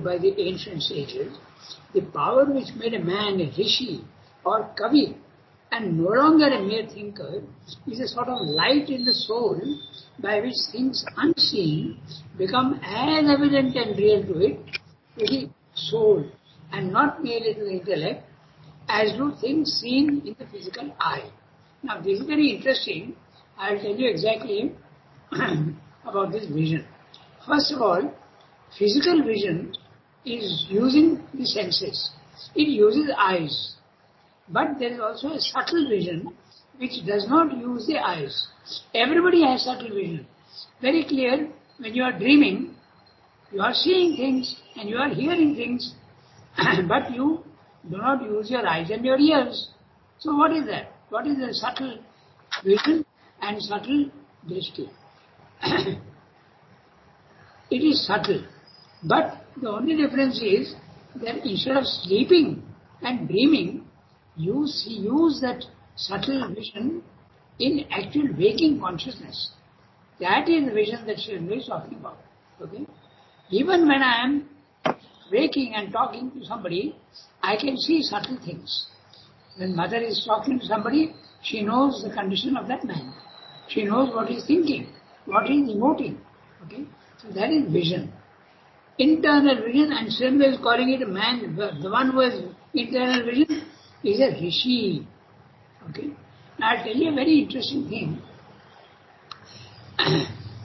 by the ancient sages, the power which made a man a rishi or kavi and no longer a mere thinker is a sort of light in the soul by which things unseen become as evident and real to it, to the soul, and not merely to the intellect, as do things seen in the physical eye. Now this is very interesting. I will tell you exactly about this vision. First of all, physical vision is using the senses. It uses eyes. But there is also a subtle vision which does not use the eyes. Everybody has subtle vision. Very clear, when you are dreaming, you are seeing things and you are hearing things, but you do not use your eyes and your ears. So what is that? What is the subtle vision and subtle drishti? It is subtle. But the only difference is that instead of sleeping and dreaming, you use that subtle vision in actual waking consciousness. That is the vision that Sri is talking about. Okay? Even when I am waking and talking to somebody, I can see subtle things. When mother is talking to somebody, she knows the condition of that man. She knows what he is thinking, what he is emoting. Okay? So that is vision. Internal vision, and Sri is calling it a man. The one who has internal vision is a rishi. Okay? Now I'll tell you a very interesting thing.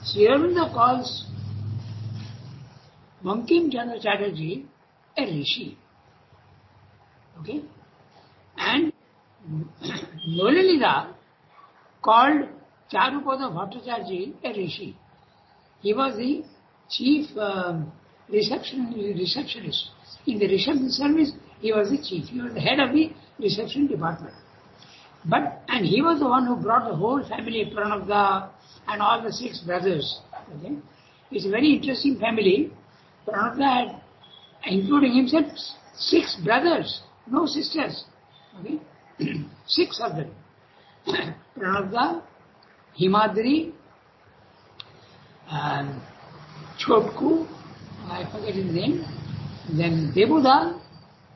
Sri Aurobindo calls Bankim Chandra Chatterjee a rishi. Okay? And Nolalila called Charupada Bhattacharjee a rishi. He was the chief receptionist. In the reception service, he was the chief. He was the head of the reception department. And he was the one who brought the whole family, Pranabda and all the 6 brothers. Okay? It's a very interesting family. Pranabda had, including himself, 6 brothers, no sisters. Okay? 6 of them. Pranabda, Himadri, Chotku, I forget his name, then Debuda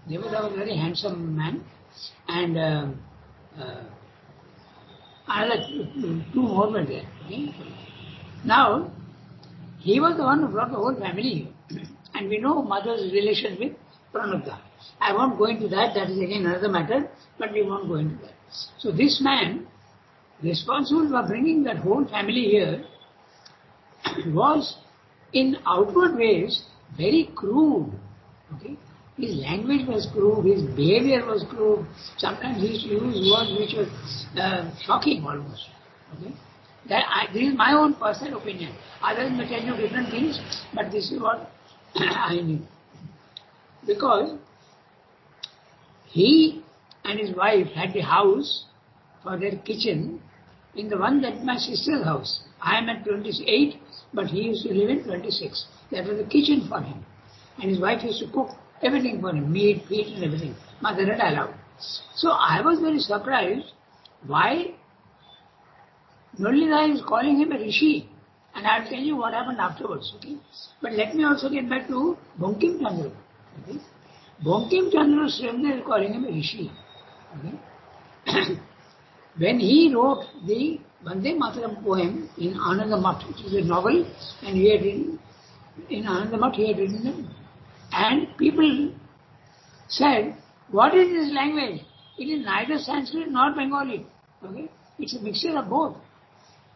was a very handsome man, and another 2 more were there. Okay? Now, he was the one who brought the whole family here. And we know mother's relation with Pranabda. I won't go into that, that is again another matter, but we won't go into that. So this man, responsible for bringing that whole family here, was in outward ways very crude. Okay? His language was crude, his behavior was crude. Sometimes he used to use words which were shocking almost. Okay? This is my own personal opinion. Others may tell you different things, but this is what I knew. Because he and his wife had the house for their kitchen in the one that my sister's house. I am at 28, but he used to live in 26. That was the kitchen for him. And his wife used to cook everything for him, meat, and everything. Mother had allowed. So I was very surprised why Nolila is calling him a rishi. And I will tell you what happened afterwards. Okay? But let me also get back to Bankim Chandra. Okay? Bankim Chandra Sri is calling him a rishi. Okay? When he wrote the Vande Mataram poem in Anandamath, which is a novel, and he had written, in Anandamath he had written them. And people said, what is this language? It is neither Sanskrit nor Bengali. Okay? It's a mixture of both.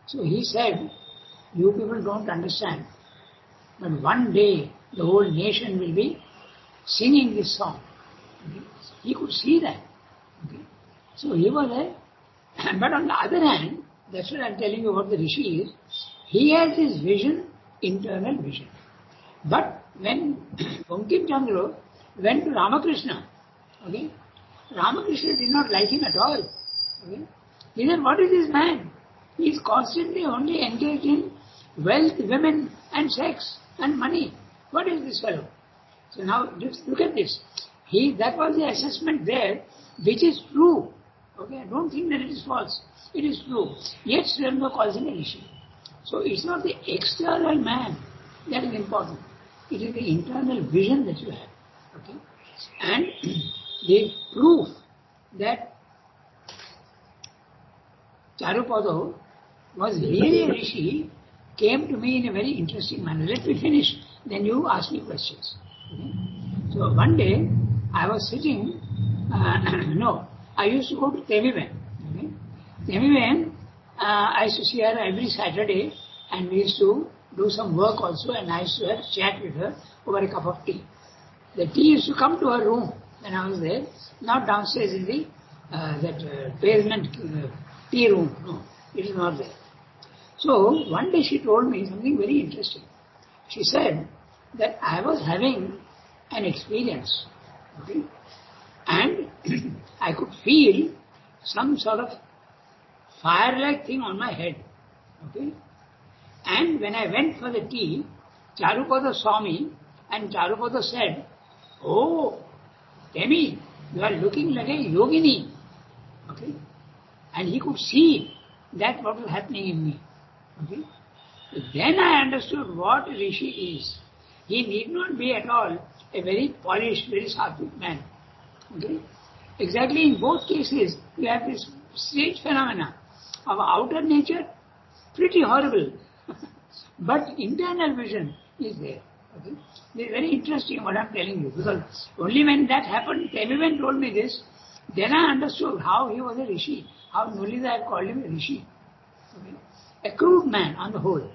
So he said, you people don't understand, but one day the whole nation will be singing this song. Okay? He could see that. Okay? So he was a... But on the other hand, that's what I'm telling you what the rishi is. He has his vision, internal vision. But when Bankim Chandra went to Ramakrishna, okay, Ramakrishna did not like him at all. Okay? He said, what is this man? He is constantly only engaged in wealth, women and sex and money. What is this fellow? So now just look at this. That was the assessment there, which is true. Okay, I don't think that it is false. It is true. Yet Sri Aurobindo calls him a rishi. So it's not the external man that is important. It is the internal vision that you have. Okay? And the proof that Charupada was really a rishi came to me in a very interesting manner. Let me finish, then you ask me questions. Okay? So one day I was sitting, I used to go to Temiben. Okay? Temiben, I used to see her every Saturday, and we used to do some work also, and I used to have a chat with her over a cup of tea. The tea used to come to her room when I was there, not downstairs in the basement tea room. No, it is not there. So one day she told me something very interesting. She said that I was having an experience, okay, and I could feel some sort of fire-like thing on my head, okay. And when I went for the tea, Charupada saw me, and Charupada said, "Oh, Temi, you are looking like a yogini," okay. And he could see that what was happening in me. Okay? Then I understood what rishi is. He need not be at all a very polished, very sattvic man. Okay? Exactly in both cases, you have this strange phenomena of outer nature, pretty horrible, but internal vision is there. Okay? It's very interesting what I am telling you, because only when that happened, everyone told me this, then I understood how he was a rishi, how Nulida had called him a rishi. Okay? A crude man on the whole.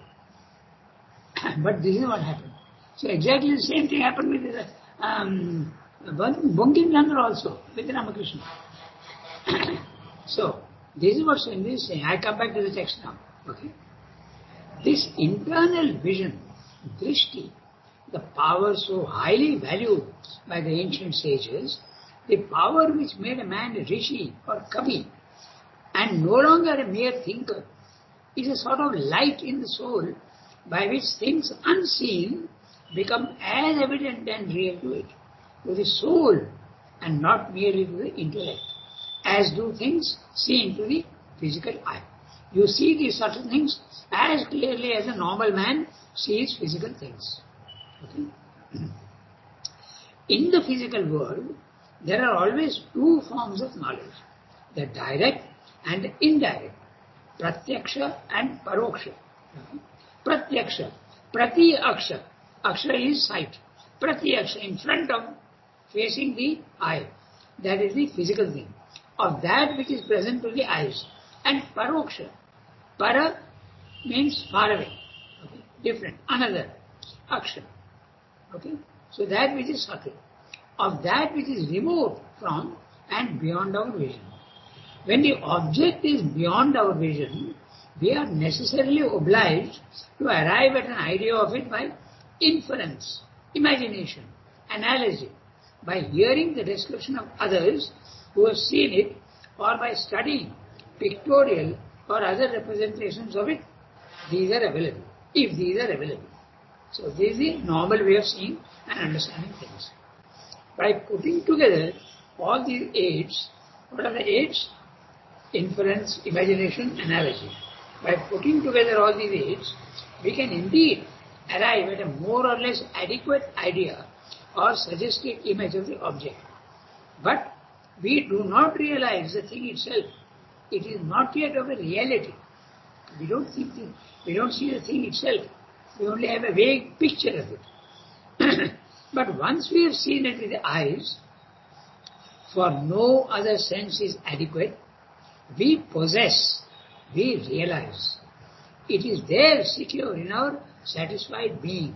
But this is what happened. So exactly the same thing happened with Bankim Chandra also, with Ramakrishna. So, this is what Swami is saying. I come back to the text now. Okay? This internal vision, drishti, the power so highly valued by the ancient sages, the power which made a man a rishi or kavi, and no longer a mere thinker, is a sort of light in the soul by which things unseen become as evident and real to it, to the soul and not merely to the intellect, as do things seen to the physical eye. You see these subtle things as clearly as a normal man sees physical things. Okay? In the physical world, there are always two forms of knowledge, the direct and the indirect, pratyaksha and paroksha. Pratyaksha, prati aksha, aksha is sight, pratyaksha in front of, facing the eye, that is the physical thing, of that which is present to the eyes, and paroksha, para means far away, okay? Different, another, aksha, okay? So that which is subtle, of that which is remote from and beyond our vision. When the object is beyond our vision, we are necessarily obliged to arrive at an idea of it by inference, imagination, analogy, by hearing the description of others who have seen it, or by studying pictorial or other representations of it. These are available, if these are available. So this is the normal way of seeing and understanding things. By putting together all these aids, what are the aids? Inference, imagination, analogy. By putting together all these aids, we can indeed arrive at a more or less adequate idea or suggested image of the object. But we do not realize the thing itself. It is not yet of a reality. We don't see the thing itself. We only have a vague picture of it. But once we have seen it with the eyes, for no other sense is adequate, we possess, we realize. It is there secure in our satisfied being.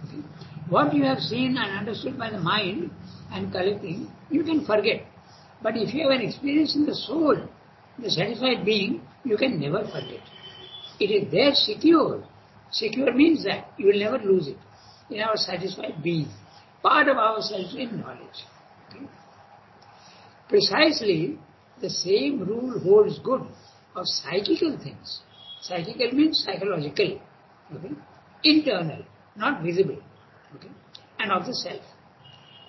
Okay? What you have seen and understood by the mind and collecting, you can forget. But if you have an experience in the soul, the satisfied being, you can never forget. It is there secure. Secure means that you will never lose it in our satisfied being, part of ourselves in knowledge. Okay? Precisely the same rule holds good of psychical things. Psychical means psychological, okay? Internal, not visible, okay? And of the self.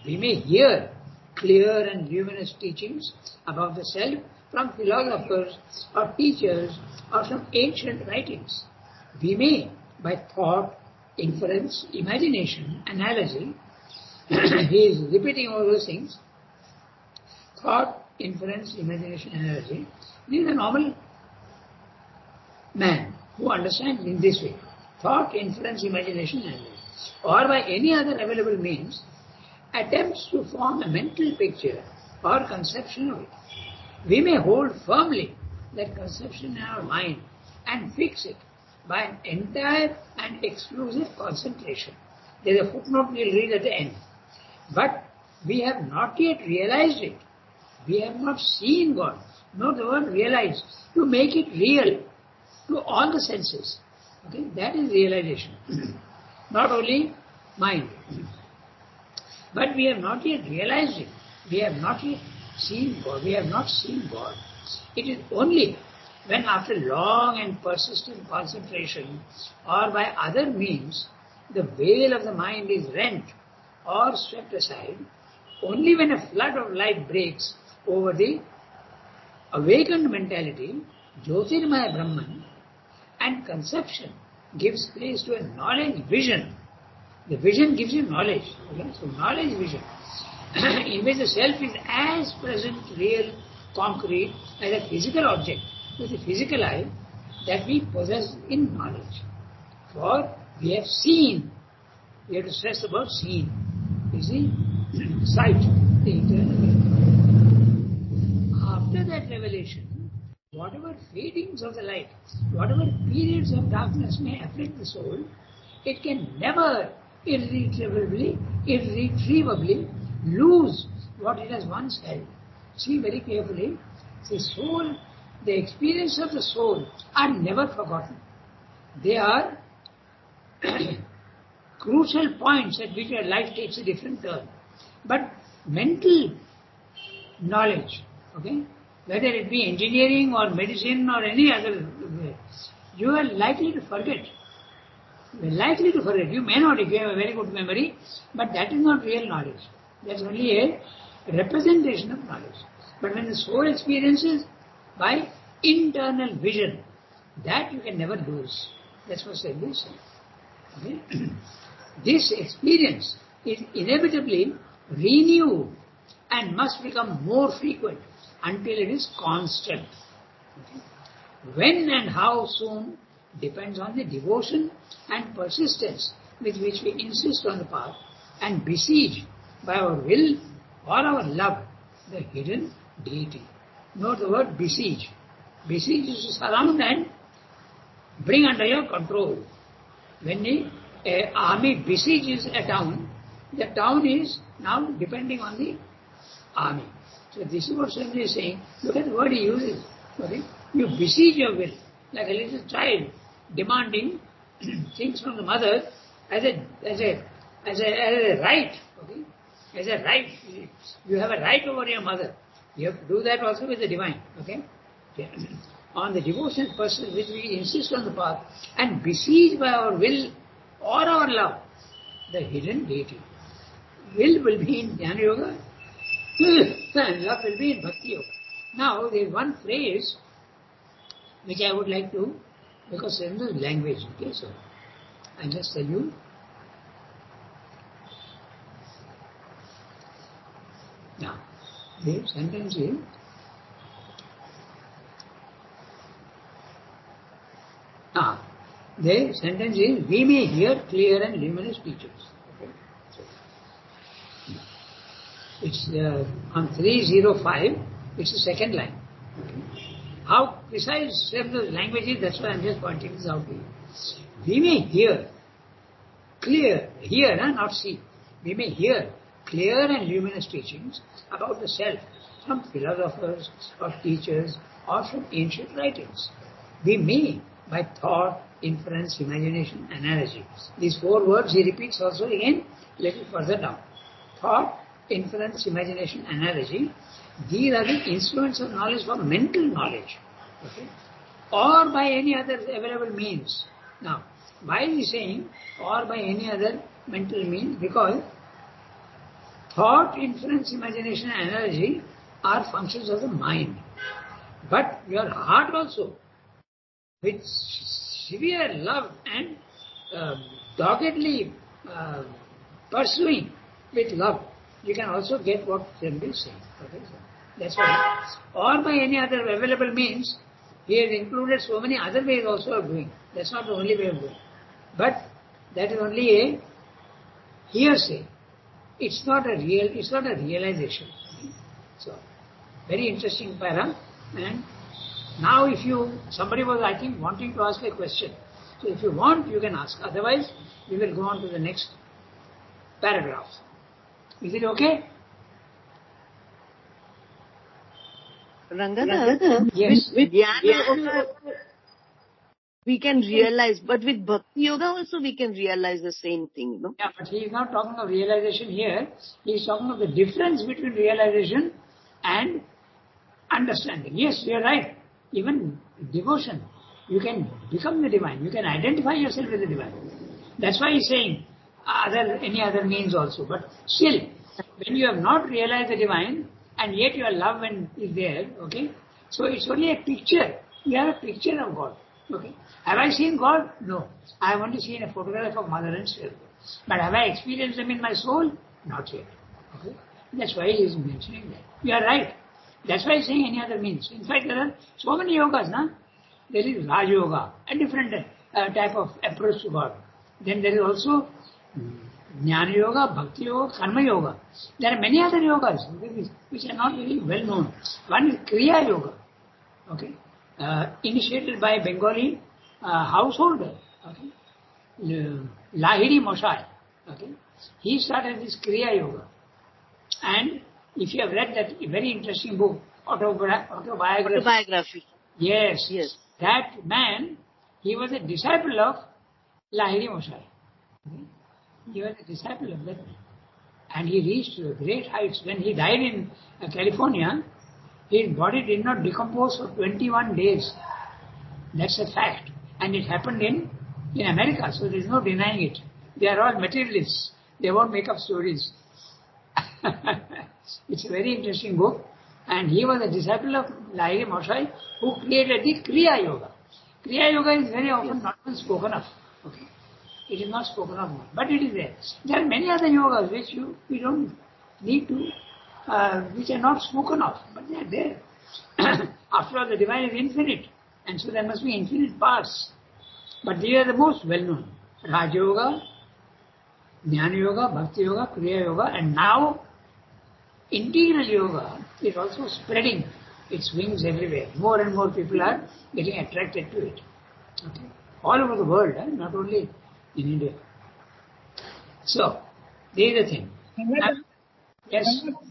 We may hear clear and luminous teachings about the self from philosophers or teachers or from ancient writings. We may, by thought inference, imagination, analogy. He is repeating all those things. Thought, inference, imagination, analogy. This is a normal man who understands in this way. Thought, inference, imagination, analogy. Or by any other available means, attempts to form a mental picture or conception of it. We may hold firmly that conception in our mind and fix it by an entire and exclusive concentration. There is a footnote we will read at the end. But we have not yet realized it. We have not seen God. Note the word realize. To make it real to all the senses. Okay, that is realization. Not only mind. But we have not yet realized it. We have not yet seen God. We have not seen God. It is only when after long and persistent concentration or by other means the veil of the mind is rent or swept aside, only when a flood of light breaks over the awakened mentality, Jyotirmaya Brahman, and conception gives place to a knowledge vision. The vision gives you knowledge. Okay? So knowledge vision, in which the self is as present, real, concrete as a physical object with a physical eye that we possess in knowledge. For we have seen, we have to stress about seen. You see, sight, the internal revelation. After that revelation, whatever fadings of the light, whatever periods of darkness may afflict the soul, it can never irretrievably lose what it has once held. See very carefully, the soul, the experience of the soul are never forgotten. They are crucial points at which your life takes a different turn. But mental knowledge, okay, whether it be engineering or medicine or any other way, you are likely to forget. You are likely to forget. You may not if you have a very good memory, but that is not real knowledge. That's only a representation of knowledge. But when the soul experiences by internal vision, that you can never lose. That's what Sadhu said. Okay? This experience is inevitably renewed and must become more frequent until it is constant. Okay? When and how soon depends on the devotion and persistence with which we insist on the path and besiege by our will or our love the hidden deity. Note the word besiege. Besiege is to surround and bring under your control. When an army besieges a town, the town is now depending on the army. So this is what Swami is saying. Look at the word he uses. Okay? You besiege your will, like a little child demanding things from the mother as a right. Okay? As a right. You have a right over your mother. You have to do that also with the divine. Okay? On the devotion person which we insist on the path and besiege by our will or our love the hidden deity. Will be in Jnana Yoga and love will be in Bhakti Yoga. Now there is one phrase which I would like to, because there is language, okay, so I'll just tell you. Now, the sentence is, the sentence is, we may hear clear and luminous teachers. Okay? So, it's on 305, it's the second line. Okay? How precise the language is, that's why I'm just pointing this out to you. We may hear clear, hear, not see. We may hear clear and luminous teachings about the self from philosophers or teachers or from ancient writings. We may, by thought, inference, imagination, analogy. These four words he repeats also again, little further down. Thought, inference, imagination, analogy. These are the instruments of knowledge for mental knowledge. Okay? Or by any other available means. Now, why is he saying or by any other mental means? Because thought, inference, imagination, analogy are functions of the mind. But your heart also, with severe love and doggedly pursuing with love, you can also get what Srimad is saying. Okay? So that's why. Or by any other available means, he has included so many other ways also of doing. That's not the only way of doing. But that is only a hearsay. It's not a realization. So, very interesting para. And now if somebody was, I think, wanting to ask a question. So if you want, you can ask. Otherwise, we will go on to the next paragraph. Is it okay? Ranga, yes. with Jnana Yoga, we can realize, but with Bhakti Yoga also we can realize the same thing, no? Yeah, but he is not talking of realization here. He is talking of the difference between realization and understanding. Yes, you are right. Even devotion, you can become the divine. You can identify yourself with the divine. That's why he is saying any other means also. But still, when you have not realized the divine, and yet your love is there, okay? So it's only a picture. You have a picture of God, okay? Have I seen God? No. I have only seen a photograph of mother and sister. But have I experienced them in my soul? Not yet, okay? That's why he is mentioning that. You are right. That's why he is saying any other means. In fact, there are so many yogas, na? There is Raj Yoga, a different type of approach to God. Then there is also Jnana Yoga, Bhakti Yoga, Karma Yoga. There are many other yogas which are not very well known. One is Kriya Yoga, okay, initiated by Bengali householder, okay, Lahiri Mosai, okay. He started this Kriya Yoga, and if you have read that very interesting book, autobiography. Yes, that man, he was a disciple of Lahiri Mosai. Okay? He was a disciple of that man. And he reached great heights. When he died in California, his body did not decompose for 21 days. That's a fact. And it happened in America, so there is no denying it. They are all materialists. They won't make up stories. It's a very interesting book. And he was a disciple of Lahiri Mosai, who created the Kriya Yoga. Kriya Yoga is very often not spoken of. Okay. It is not spoken of, but it is there. There are many other yogas which we don't need to, which are not spoken of, but they are there. After all, the divine is infinite, and so there must be infinite paths. But they are the most well-known. Raj Yoga, Jnana Yoga, Bhakti Yoga, Kriya Yoga, and now Integral Yoga is also spreading its wings everywhere. More and more people are getting attracted to it. Okay. All over the world, not only in India. So, there is the thing. Yes.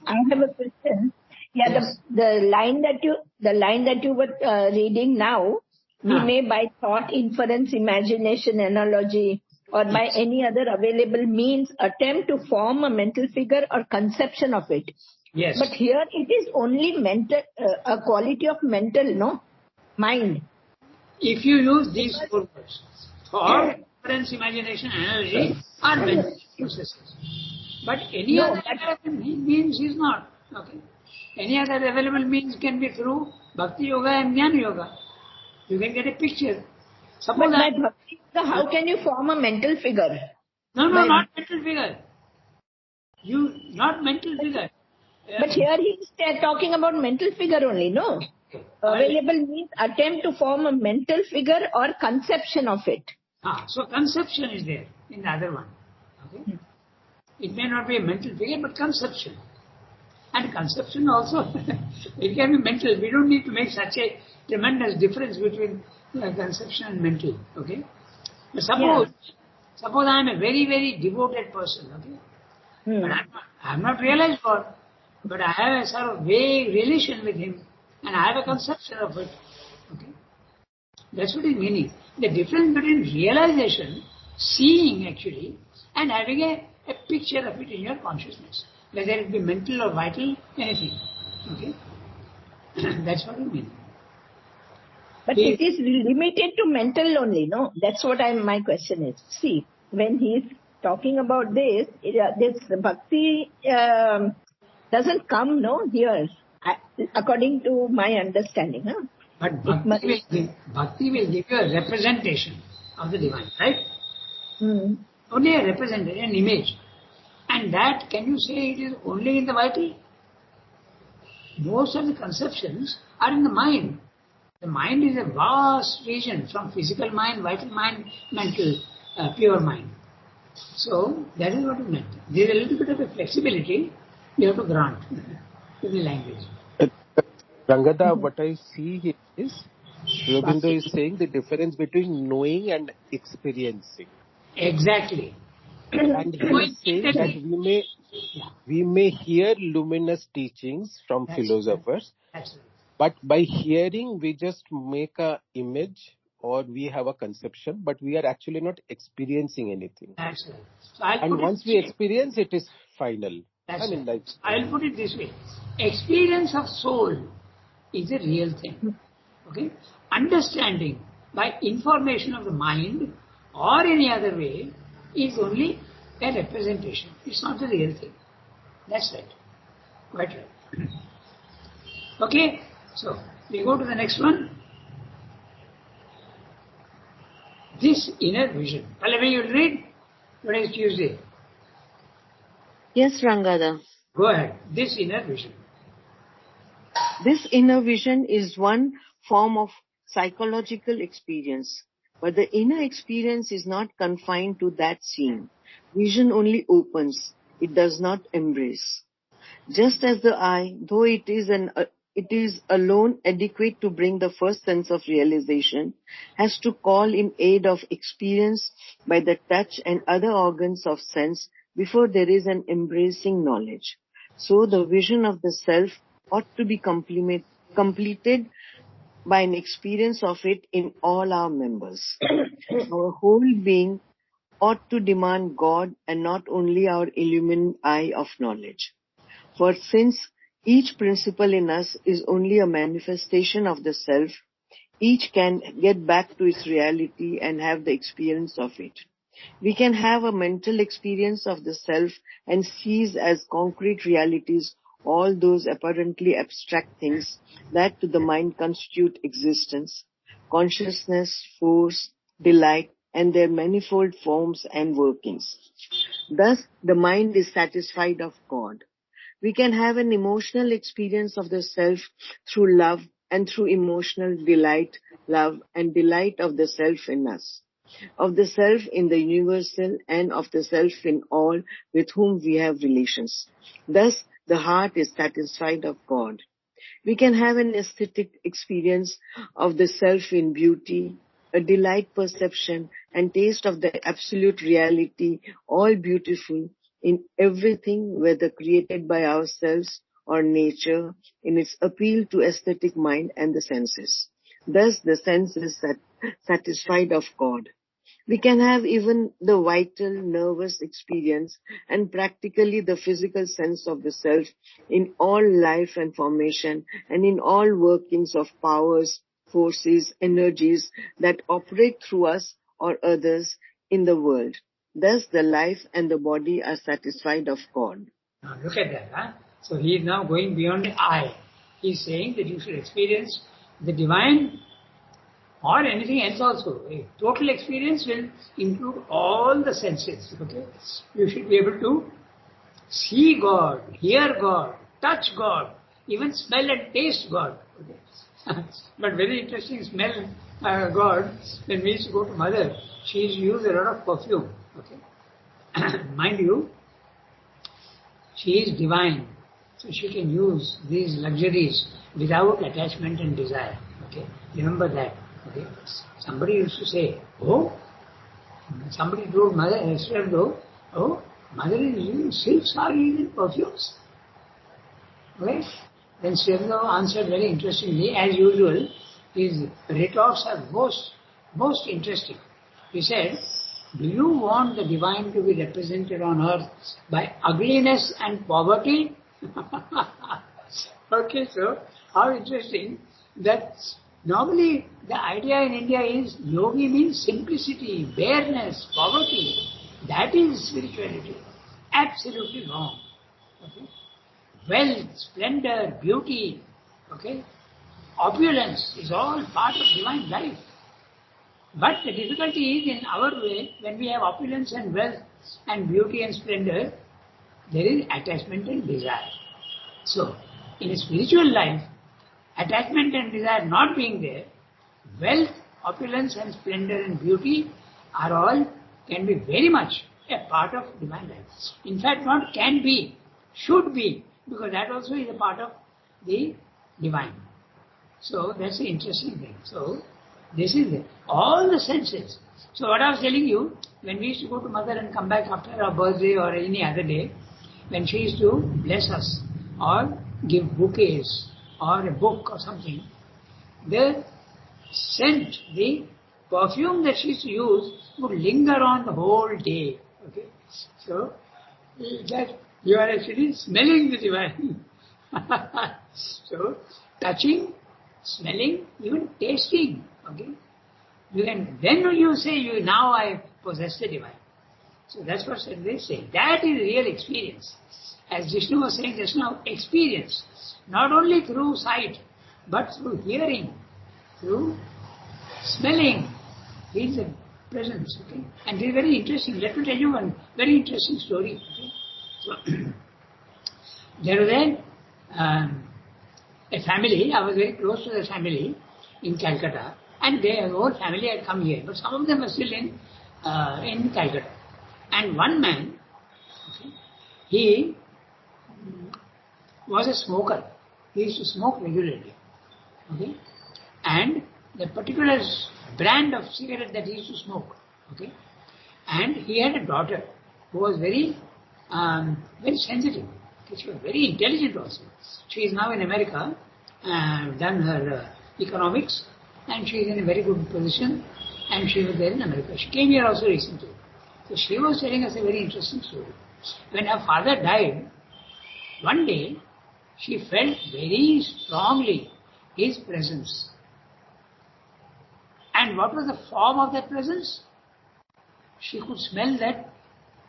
I have a question. Yeah, yes. the line that you were reading now, we may by thought, inference, imagination, analogy, or by any other available means attempt to form a mental figure or conception of it. Yes. But here it is only mental, a quality of mental, no? Mind. If you use these four words, thought, inference, imagination, analogy are mental processes. But any other available means is not. Okay. Any other available means can be through Bhakti Yoga and Jnana Yoga. You can get a picture. Suppose by Bhakti Yoga, how can you form a mental figure? No, not mental figure. Not mental figure. But here he is talking about mental figure only, no? Available means attempt to form a mental figure or conception of it. So conception is there in the other one. Okay? It may not be a mental figure, but conception. And conception also, it can be mental. We don't need to make such a tremendous difference between conception and mental. Okay? But suppose I am a very, very devoted person. Okay? But I have not realized God, but I have a sort of vague relation with Him, and I have a conception of it. Okay? That's what it means. The difference between realization, seeing actually, and having a picture of it in your consciousness, whether it be mental or vital, anything. Okay? That's what it means. But it is limited to mental only, no? That's what my question is. See, when he is talking about this bhakti doesn't come, no, here, according to my understanding. Huh? But bhakti will give you a representation of the divine, right? Only a representation, an image. And that, can you say it is only in the vital? Most of the conceptions are in the mind. The mind is a vast region from physical mind, vital mind, mental, pure mind. So that is what it meant. There is a little bit of a flexibility you have to grant to the language. Rangada, what I see here is Sri But Aurobindo is saying the difference between knowing and experiencing. exactly. And he is saying that Yeah, we may hear luminous teachings from that's philosophers, that's right. but by hearing we just make a image or we have a conception, but we are actually not experiencing anything. That's right. So I'll And put it once this we way. experience, it is final. That's I mean, right. like, I'll put it this way. Experience of soul is a real thing. Okay? Understanding by information of the mind or any other way is only a representation. It's not the real thing. That's right. Quite right. Okay? So, we go to the next one. This inner vision. Pallavi, you'll read? Today is Tuesday. Yes, Rangada. Go ahead. This inner vision. This inner vision is one form of psychological experience, but the inner experience is not confined to that scene. Vision only opens, it does not embrace. Just as the eye, though it is alone adequate to bring the first sense of realization, has to call in aid of experience by the touch and other organs of sense before there is an embracing knowledge. So the vision of the self ought to be completed by an experience of it in all our members. Our whole being ought to demand God and not only our illumined eye of knowledge. For since each principle in us is only a manifestation of the self, each can get back to its reality and have the experience of it. We can have a mental experience of the self and seize as concrete realities all those apparently abstract things that to the mind constitute existence, consciousness, force, delight, and their manifold forms and workings. Thus, the mind is satisfied of God. We can have an emotional experience of the self through love and through emotional delight, love and delight of the self in us, of the self in the universal and of the self in all with whom we have relations. Thus, the heart is satisfied of God. We can have an aesthetic experience of the self in beauty, a delight perception and taste of the absolute reality, all beautiful in everything, whether created by ourselves or nature, in its appeal to aesthetic mind and the senses. Thus, the sense is satisfied of God. We can have even the vital nervous experience and practically the physical sense of the self in all life and formation and in all workings of powers, forces, energies that operate through us or others in the world. Thus the life and the body are satisfied of God. Now look at that. Huh? So he is now going beyond the I. He is saying that you should experience the divine or anything else also. A total experience will include all the senses. Okay, you should be able to see God, hear God, touch God, even smell and taste God. Okay. But very interesting smell God. When we used to go to mother, she used to use a lot of perfume. Okay, mind you, she is divine, so she can use these luxuries without attachment and desire. Okay, remember that. Okay, somebody used to say, "Oh," somebody told mother, "Oh, mother is using silk sarees and perfumes." Okay, then Sri answered very interestingly, as usual. His retorts are most interesting. He said, "Do you want the divine to be represented on earth by ugliness and poverty?" Okay, so how interesting that normally the idea in India is yogi means simplicity, bareness, poverty. That is spirituality. Absolutely wrong. Okay? Wealth, splendor, beauty, okay, opulence is all part of divine life. But the difficulty is in our way, when we have opulence and wealth and beauty and splendor, there is attachment and desire. So, in a spiritual life, attachment and desire not being there, wealth, opulence and splendor and beauty are all, can be very much a part of divine life. In fact, not can be, should be, because that also is a part of the divine. So that's the interesting thing. So this is it. All the senses. So what I was telling you, when we used to go to mother and come back after our birthday or any other day, when she used to bless us or give bouquets or a book or something, the scent, the perfume that she used to use would linger on the whole day. Okay, so that you are actually smelling the divine. So touching, smelling, even tasting. Okay, you can then you say you now I possess the divine. So that's what they say. That is real experience. As Vishnu was saying just now, experience. Not only through sight, but through hearing, through smelling. Is the presence. Okay? And it is very interesting. Let me tell you one very interesting story. Okay? So, there was a family, I was very close to the family in Calcutta, and their whole family had come here, but some of them were still in Calcutta. And one man, okay, he was a smoker. He used to smoke regularly. Okay? And the particular brand of cigarette that he used to smoke. Okay? And he had a daughter who was very sensitive. Okay? She was very intelligent also. She is now in America, done her economics, and she is in a very good position, and she was there in America. She came here also recently. So she was telling us a very interesting story. When her father died, one day she felt very strongly his presence. And what was the form of that presence? She could smell that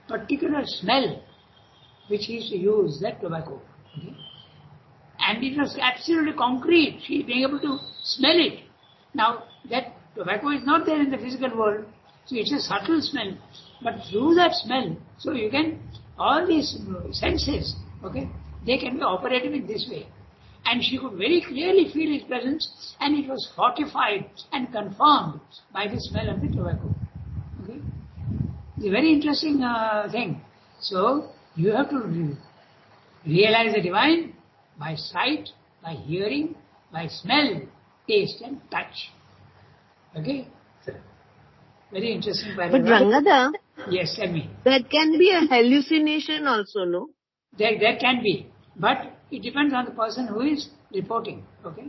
particular smell which he used to use, that tobacco. Okay? And it was absolutely concrete. She being able to smell it. Now, that tobacco is not there in the physical world, so it's a subtle smell. But through that smell, so you can, all these senses, okay, they can be operative in this way. And she could very clearly feel his presence, and it was fortified and confirmed by the smell of the tobacco. Okay? It's a very interesting thing. So, you have to realize the divine by sight, by hearing, by smell, taste and touch. Okay? So, very interesting paragraph. But Rangada, yes, tell me. that can be a hallucination also, no? There can be, but it depends on the person who is reporting. Okay,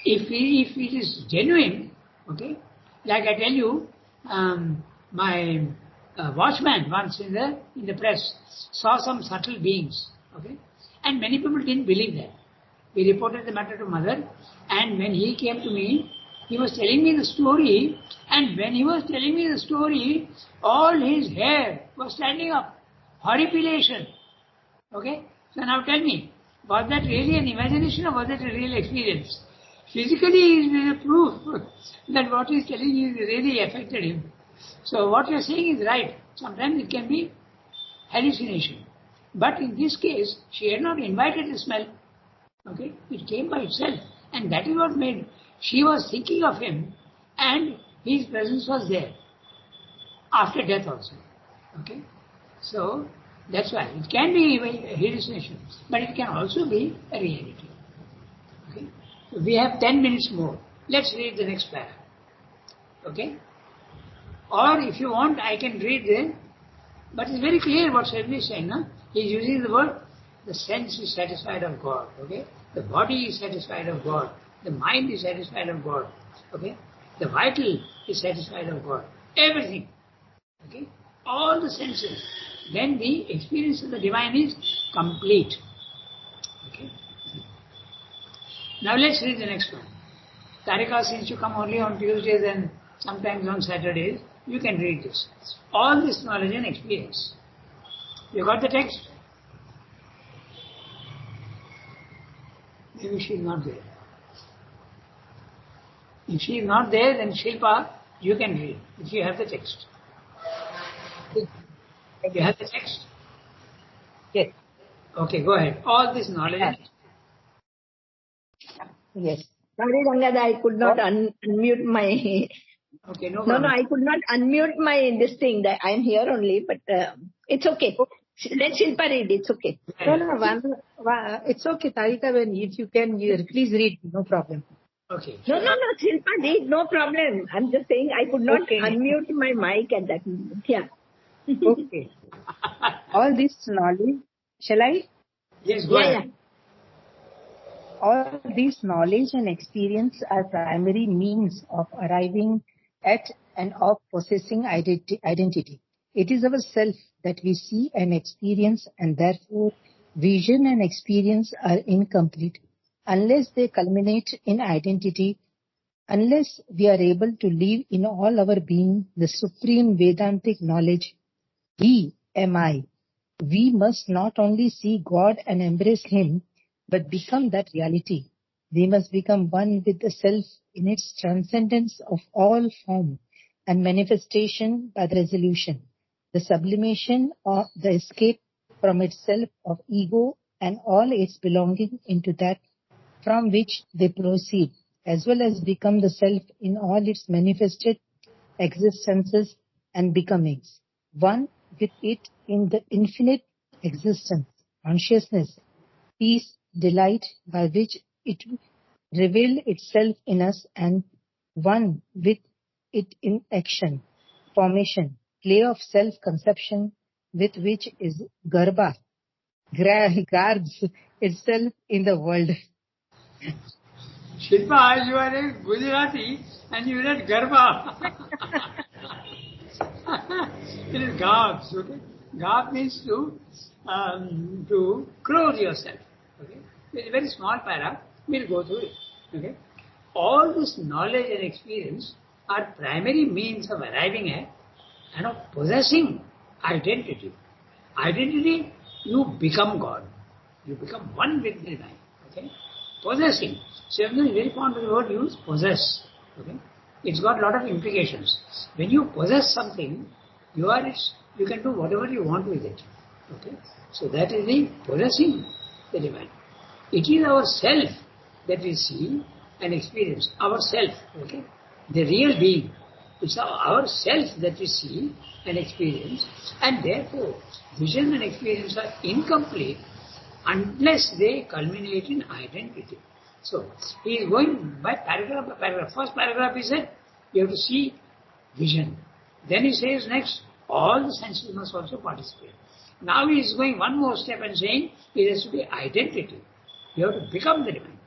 if it is genuine, okay, like I tell you, my watchman once in the press saw some subtle beings. Okay, and many people didn't believe that. We reported the matter to mother, and when he came to me, he was telling me the story, and when he was telling me the story, all his hair was standing up. Horripilation. Okay? So now tell me, was that really an imagination or was it a real experience? Physically is a proof that what he is telling you really affected him. So what you are saying is right. Sometimes it can be hallucination. But in this case, she had not invited the smell. Okay? It came by itself. And that is what made, she was thinking of him and his presence was there. After death also. Okay? So, that's why. It can be a hallucination, but it can also be a reality. Okay? So we have 10 minutes more. Let's read the next paragraph. Okay? Or if you want, I can read them. But it's very clear what Swami is saying. No? He is using the word, the sense is satisfied of God. Okay? The body is satisfied of God. The mind is satisfied of God. Okay? The vital is satisfied of God. Everything. Okay? All the senses. Then the experience of the divine is complete. Okay? Now let's read the next one. Tarika, since you come only on Tuesdays and sometimes on Saturdays, you can read this. All this knowledge and experience. You got the text? Maybe she is not there. If she is not there, then Shilpa, You can read if you have the text. You have the text? Yes. Okay, go ahead. All this knowledge. Yes. Sorry, Ranga, I could not unmute my. Okay, no No, problem. I could not unmute my this thing. That I'm here only, but it's okay. Let Shilpa read. It's okay. It's okay, Tarika. When if you can, please read. No problem. Okay. No, Shilpa read. No problem. I'm just saying I could not Okay. unmute my mic at that moment. Yeah. Okay. All this knowledge, shall I? Yes, go ahead. All this knowledge and experience are primary means of arriving at and of possessing identity. It is our self that we see and experience, and therefore vision and experience are incomplete unless they culminate in identity, unless we are able to live in all our being the supreme Vedantic knowledge, He am I. We must not only see God and embrace Him, but become that reality. We must become one with the self in its transcendence of all form and manifestation by the resolution, the sublimation or the escape from itself of ego and all its belonging into that from which they proceed, as well as become the self in all its manifested existences and becomings, one with it in the infinite existence, consciousness, peace, delight by which it revealed itself in us, and one with it in action, formation, play of self-conception with which is Garbha guards itself in the world. Shilpa, you are a Gujarati and you read Garba. It is Garbs, okay? Garb means to clothe yourself, okay? It's a very small para, we'll go through it, okay? All this knowledge and experience are primary means of arriving at and of possessing identity. Identity, you become God. You become one with the divine, okay? Possessing. Shivana is very fond of the word used, possess. Okay? It's got a lot of implications. When you possess something, you can do whatever you want with it. Okay? So that is the possessing the divine. It is our self that we see and experience. Our self, okay? The real being. It's our self that we see and experience, and therefore vision and experience are incomplete unless they culminate in identity. So, he is going by paragraph by paragraph. First paragraph he said, you have to see vision. Then he says next, all the senses must also participate. Now he is going one more step and saying, it has to be identity. You have to become the divine.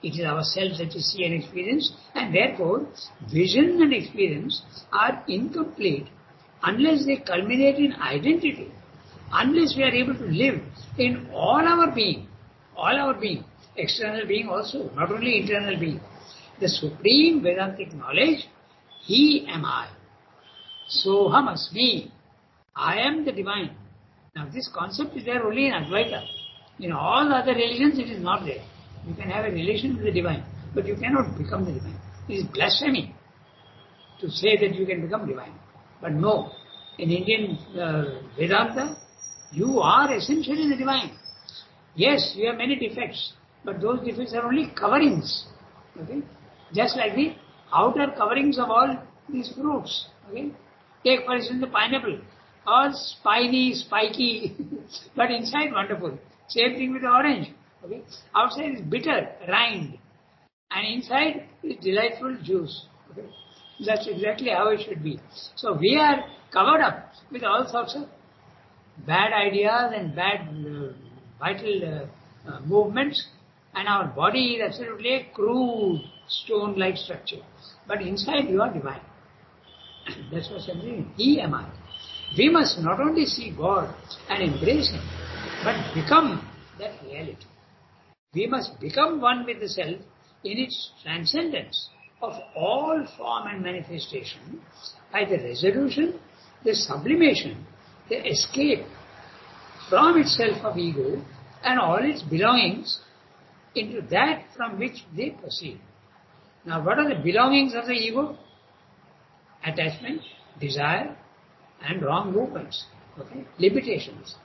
It is ourselves that we see and experience, and therefore, vision and experience are incomplete unless they culminate in identity. Unless we are able to live in all our being, external being also, not only internal being, the supreme Vedantic knowledge, He am I. Soham asmi, I am the divine. Now this concept is there only in Advaita. In all other religions it is not there. You can have a relation with the divine, but you cannot become the divine. It is blasphemy to say that you can become divine. But no, in Indian Vedanta, you are essentially the divine. Yes, you have many defects, but those defects are only coverings. Okay? Just like the outer coverings of all these fruits. Okay? Take for instance the pineapple. All spiny, spiky, but inside wonderful. Same thing with the orange. Okay? Outside is bitter, rind, and inside is delightful juice. Okay? That's exactly how it should be. So we are covered up with all sorts of bad ideas and bad vital movements, and our body is absolutely a crude stone-like structure. But inside you are divine. That's what I'm saying. He am I. We must not only see God and embrace Him, but become that reality. We must become one with the self in its transcendence of all form and manifestation by the resolution, the sublimation, the escape from itself of ego and all its belongings into that from which they proceed. Now what are the belongings of the ego? attachment, desire, and wrong movements. Okay? Limitations.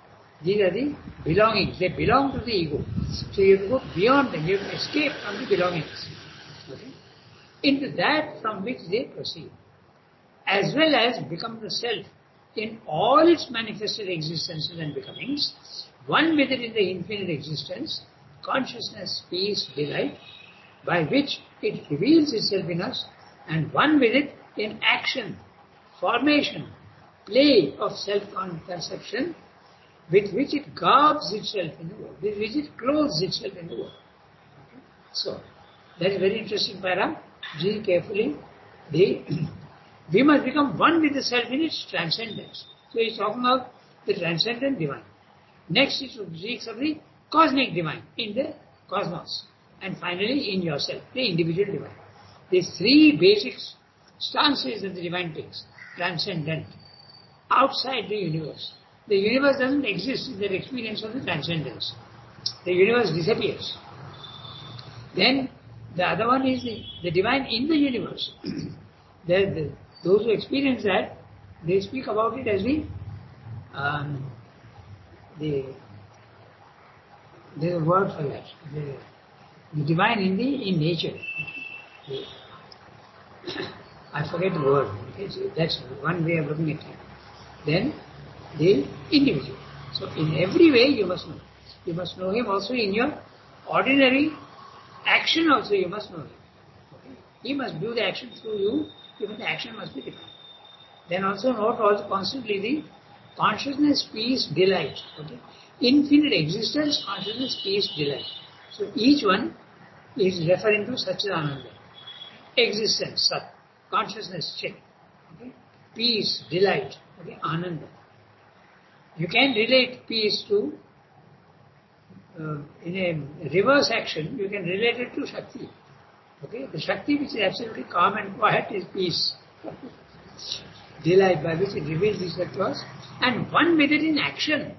These are the belongings. They belong to the ego. So you have to go beyond them. You have to escape from the belongings. Okay? Into that from which they proceed. As well as become the self in all its manifested existences and becomings, one with it in the infinite existence, consciousness, peace, delight, by which it reveals itself in us, and one with it in action, formation, play of self-conception, with which it garbs itself in the world, with which it clothes itself in the world. Okay? So, that is very interesting para. Read carefully. We must become one with the self in its transcendence. So he is talking of the transcendent divine. Next it speaks of the cosmic divine in the cosmos. And finally in yourself, the individual divine. These three basic stances that the divine takes. Transcendent. Outside the universe. The universe doesn't exist in the experience of the transcendence. The universe disappears. Then the other one is the divine in the universe. Those who experience that, they speak about it as there's a word for that. The divine in nature. I forget the word. Okay, so that's one way of looking at it. Then the individual. So in every way you must know. You must know him also in your ordinary action also you must know him. Okay? He must do the action through you, even the action must be different. Then also note also constantly the consciousness, peace, delight. Okay? Infinite existence, consciousness, peace, delight. So each one is referring to Satchidananda. Existence, Sat. Consciousness, Chit. Okay? Peace, delight. Okay? Ananda. You can relate peace to, in a reverse action, you can relate it to Shakti. Okay? The Shakti which is absolutely calm and quiet is peace. Delight by which it reveals itself to us. And one with it in action.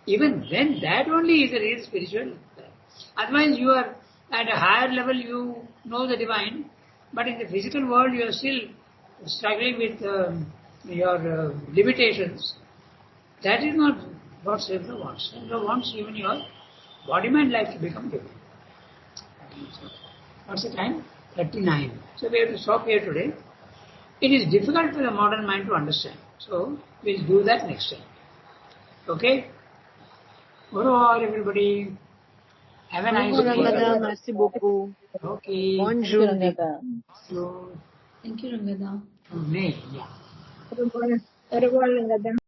Even then, that only is a real spiritual. Otherwise, you are at a higher level, you know the divine, but in the physical world, you are still struggling with your limitations. That is not what Sevda wants. Sevda wants even your body-mind life to become divine. What's the time? 39. So we have to stop here today. It is difficult for the modern mind to understand. So we'll do that next time. Okay? Guru all everybody. Have a nice day. Merci beaucoup. Okay. Bonjour. So, Thank you, Rangada. May, yeah. Rangada.